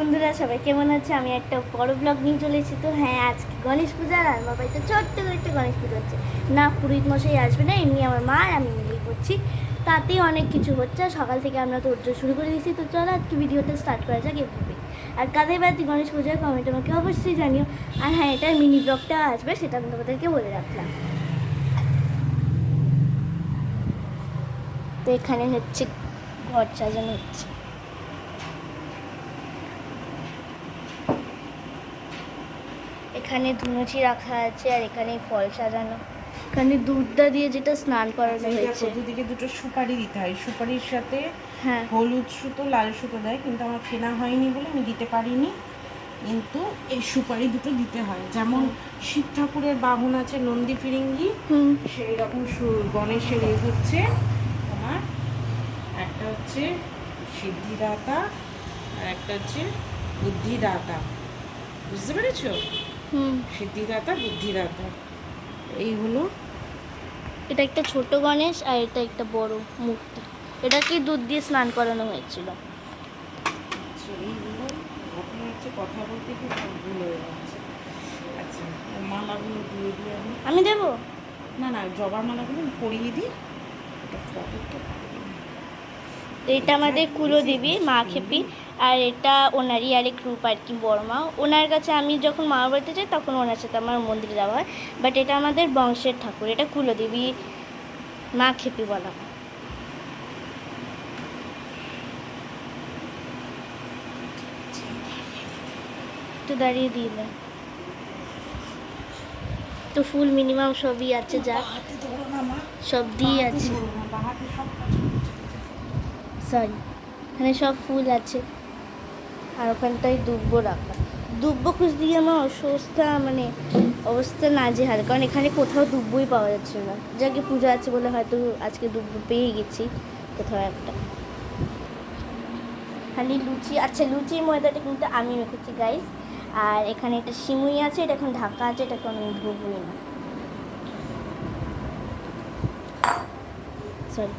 বন্ধুরা সবাই কেমন আছে? আমি একটা বড় ব্লগ নিয়ে চলে এসেছি। তো হ্যাঁ, আজকে গণেশ পূজা আর আমার বাড়িতে ছোট্ট করে একটা গণেশ পুজো হচ্ছে। না পুরোহিত মশাই আসবে না, এমনি আমার মা আর আমি মিলেই করছি। তাতেই অনেক কিছু হচ্ছে। সকাল থেকে আমরা তোড়জোড় শুরু করে দিয়েছি। তো চলো আজকে ভিডিওটা স্টার্ট করা যাক এভাবে। আর কাদের বাড়িতে গণেশ পূজার কমেন্ট আমাকে অবশ্যই জানিও। আর হ্যাঁ, এটার মিনি ব্লগটা আসবে, সেটা আমি তোমাদেরকে বলে রাখলাম। তো এখানে হচ্ছে ঘর সাজানো হচ্ছে। এখানে ধুনুচি রাখা আছে আর এখানে ফল সাজানো। এখানে দুধটা দিয়ে যেটা স্নান করানো হয়েছে। দুদিকে দুটো সুপারি দিতে হয়, সুপারির সাথে হ্যাঁ, হলুদ সুতো লাল সুতো দেয়, কিন্তু আমার কেনা হয়নি বলে আমি দিতে পারিনি। কিন্তু এই সুপারি দুটো দিতে হয়। যেমন শিব ঠাকুরের বাহন আছে নন্দী ফিরিঙ্গি, সেই রকম গণেশের এই হচ্ছে তোমার একটা হচ্ছে সিদ্ধিদাতা আর একটা হচ্ছে বুদ্ধিদাতা। বুঝতে পেরেছো? সিদ্ধিদাতা বুদ্ধিদাতা এই হলো। এটা একটা ছোট গণেশ আর এটা একটা বড় মূর্তি। এটাকে দুধ দিয়ে স্নান করানো হয়েছিল। এইগুলো ঘটনা হচ্ছে, কথা বলতে খুব ভুল হয়ে যাচ্ছে। আচ্ছা, মালাগুলো দিয়ে দিয়ে আমি দেবো? না, জবার মালাগুলো পরিয়ে দিই। এটা আমাদের কুলদেবী মা খেপি, আর এটা ওনারই আরেক রূপ আর কি, বড় মা। ওনার কাছে আমি যখন মামার বাড়িতে যাই তখন ওনার সাথে আমার মন্দিরে যাওয়া হয়। বাট এটা আমাদের বংশের ঠাকুর, এটা কুলদেবী মা খেপি বলা হয়। একটু দাঁড়িয়ে দিলে তো ফুল মিনিমাম সবই আছে, যা সব দিয়ে আছে। সরি, এখানে সব ফুল আছে আর ওখানটায় দুব্ব রাখা। দুব্ব খুঁজতে গিয়ে আমার অবস্থা নাজেহাল, কারণ এখানে কোথাও দুব্বই পাওয়া যাচ্ছে না। যাকে পূজা আছে বলে হয়তো আজকে দুব্ব পেয়ে গেছি কোথাও একটা। খালি লুচি, আচ্ছা লুচির ময়দাটা কিন্তু আমি মেখেছি গাইস। আর এখানে একটা সিমুই আছে, এটা এখন ঢাকা আছে, এটা এখন ধুবই না। সরি।